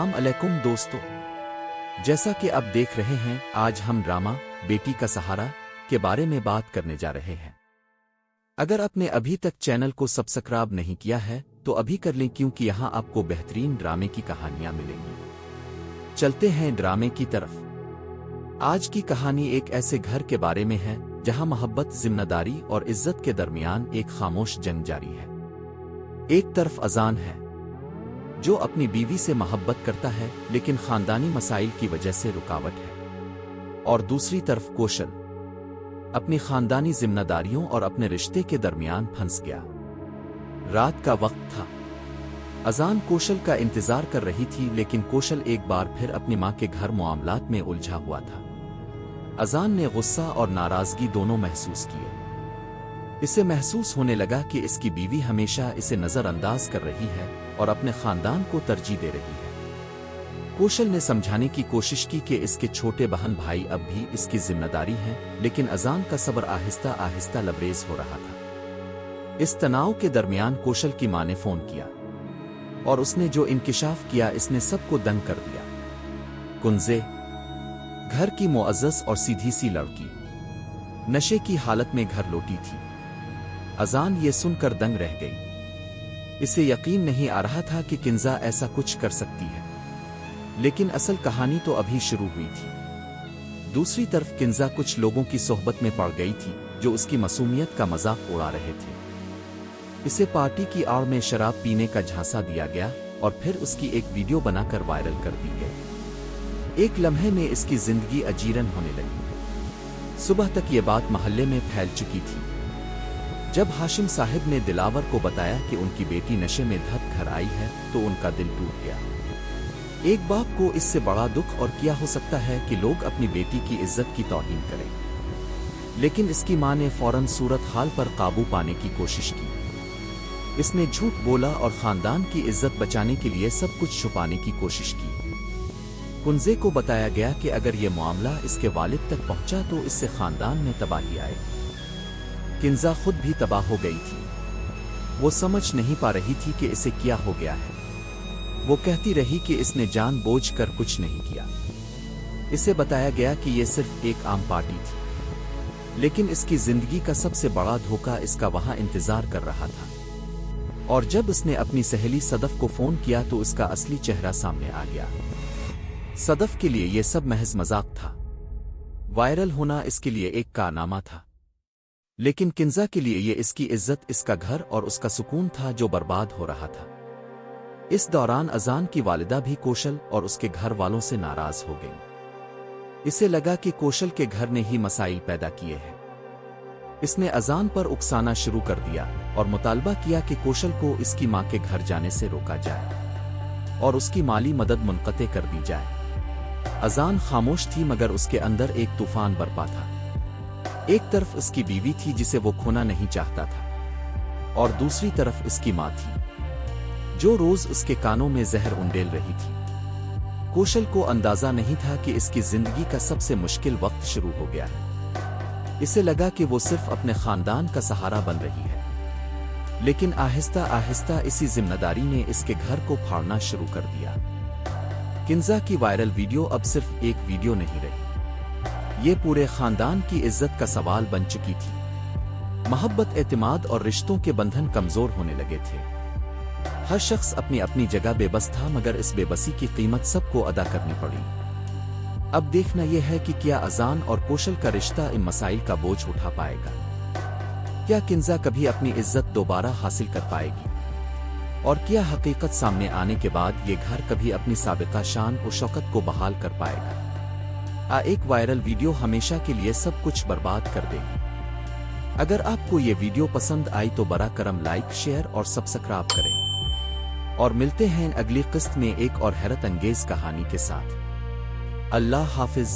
अस्सलाम अलैकुम दोस्तों, जैसा कि आप देख रहे हैं, आज हम ड्रामा बेटी का सहारा के बारे में बात करने जा रहे हैं। अगर आपने अभी तक चैनल को सब्सक्राइब नहीं किया है तो अभी कर लें, क्योंकि यहाँ आपको बेहतरीन ड्रामे की कहानियां मिलेंगी। चलते हैं ड्रामे की तरफ। आज की कहानी एक ऐसे घर के बारे में है जहां मोहब्बत, जिम्मेदारी और इज्जत के दरमियान एक खामोश जंग जारी है। एक तरफ अजान है जो अपनी बीवी से मोहब्बत करता है लेकिन खानदानी मसाइल की वजह से रुकावट है, और दूसरी तरफ कौशल अपनी खानदानी जिम्मेदारियों और अपने रिश्ते के दरमियान फंस गया। रात का वक्त था। अजान कौशल का इंतजार कर रही थी, लेकिन कौशल एक बार फिर अपनी मां के घर मामलात में उलझा हुआ था। अजान ने गुस्सा और नाराजगी दोनों महसूस किए। इसे महसूस होने लगा कि इसकी बीवी हमेशा इसे नजरअंदाज कर रही है और अपने खानदान को तरजीह दे रही है। कौशल ने समझाने की कोशिश की कि इसके छोटे बहन भाई अब भी इसकी जिम्मेदारी हैं, लेकिन अजान का सब्र आहिस्ता आहिस्ता लबरेज हो रहा था। इस तनाव के दरमियान कौशल की मां ने फोन किया और उसने जो इंकिशाफ किया इसने सबको दंग कर दिया। कुंजे, घर की मुअज़्ज़ज़ और सीधी सी लड़की, नशे की हालत में घर लौटी थी। अजान ये सुनकर दंग रह गई। इसे यकीन नहीं आ रहा था कि किंजा ऐसा कुछ कर सकती है, लेकिन असल कहानी तो अभी शुरू हुई थी। दूसरी तरफ किंजा कुछ लोगों की सोहबत में पड़ गई थी जो उसकी मासूमियत का मजाक उड़ा रहे थे। इसे पार्टी की आड़ में शराब पीने का झांसा दिया गया और फिर उसकी एक वीडियो बनाकर वायरल कर दी गई। एक लम्हे में इसकी जिंदगी अजीरन होने लगी। सुबह तक ये बात मोहल्ले में फैल चुकी थी। जब हाशिम साहिब ने दिलावर को बताया कि उनकी बेटी नशे में धत घर आई है तो उनका दिल टूट गया। एक बाप को इससे बड़ा दुख और क्या हो सकता है कि लोग अपनी बेटी की इज्जत की तौहीन करें। लेकिन इसकी मां ने फौरन सूरत हाल पर काबू पाने की कोशिश की। इसने झूठ बोला और खानदान की इज्जत बचाने के लिए सब कुछ छुपाने की कोशिश की। कुंजे को बताया गया कि अगर ये मामला इसके वालिद तक पहुंचा तो इससे खानदान में तबाही आएगी। किंजा खुद भी तबाह हो गई थी। वो समझ नहीं पा रही थी कि इसे क्या हो गया है। वो कहती रही कि इसने जानबूझकर कुछ नहीं किया। इसे बताया गया कि ये सिर्फ एक आम पार्टी थी, लेकिन इसकी जिंदगी का सबसे बड़ा धोखा इसका वहां इंतजार कर रहा था। और जब उसने अपनी सहेली सदफ को फोन किया तो उसका असली चेहरा सामने आ गया। सदफ के लिए यह सब महज मजाक था। वायरल होना इसके लिए एक कारनामा था, लेकिन किंजा के लिए ये इसकी इज्जत, इसका घर और उसका सुकून था जो बर्बाद हो रहा था। इस दौरान अजान की वालिदा भी कौशल और उसके घर वालों से नाराज हो गई। इसे लगा कि कौशल के घर ने ही मसाइल पैदा किए हैं। इसने अजान पर उकसाना शुरू कर दिया और मुतालबा किया कि कौशल को इसकी मां के घर जाने से रोका जाए और उसकी माली मदद मुनक़ते कर दी जाए। अजान खामोश थी, मगर उसके अंदर एक तूफान बरपा था। एक तरफ उसकी बीवी थी जिसे वो खोना नहीं चाहता था, और दूसरी तरफ इसकी मां थी जो रोज उसके कानों में जहर उंडेल रही थी। कौशल को अंदाजा नहीं था कि इसकी जिंदगी का सबसे मुश्किल वक्त शुरू हो गया है। इसे लगा कि वो सिर्फ अपने खानदान का सहारा बन रही है, लेकिन आहिस्ता आहिस्ता इसी जिम्मेदारी ने इसके घर को फाड़ना शुरू कर दिया। किंजा की वायरल वीडियो अब सिर्फ एक वीडियो नहीं रही, ये पूरे खानदान की इज्जत का सवाल बन चुकी थी। मोहब्बत, एतमाद और रिश्तों के बंधन कमजोर होने लगे थे। हर शख्स अपनी अपनी जगह बेबस था, मगर इस बेबसी की कीमत सबको अदा करनी पड़ी। अब देखना यह है कि क्या अजान और कौशल का रिश्ता इन मसाइल का बोझ उठा पाएगा। क्या किंजा कभी अपनी इज्जत दोबारा हासिल कर पाएगी, और क्या हकीकत सामने आने के बाद ये घर कभी अपनी साबिका शान और शौकत को बहाल कर पाएगा। एक वायरल वीडियो हमेशा के लिए सब कुछ बर्बाद कर देगी। अगर आपको ये वीडियो पसंद आई तो बरा करम लाइक, शेयर और सब्सक्राइब करें, और मिलते हैं अगली किस्त में एक और हैरत अंगेज कहानी के साथ। अल्लाह हाफिज।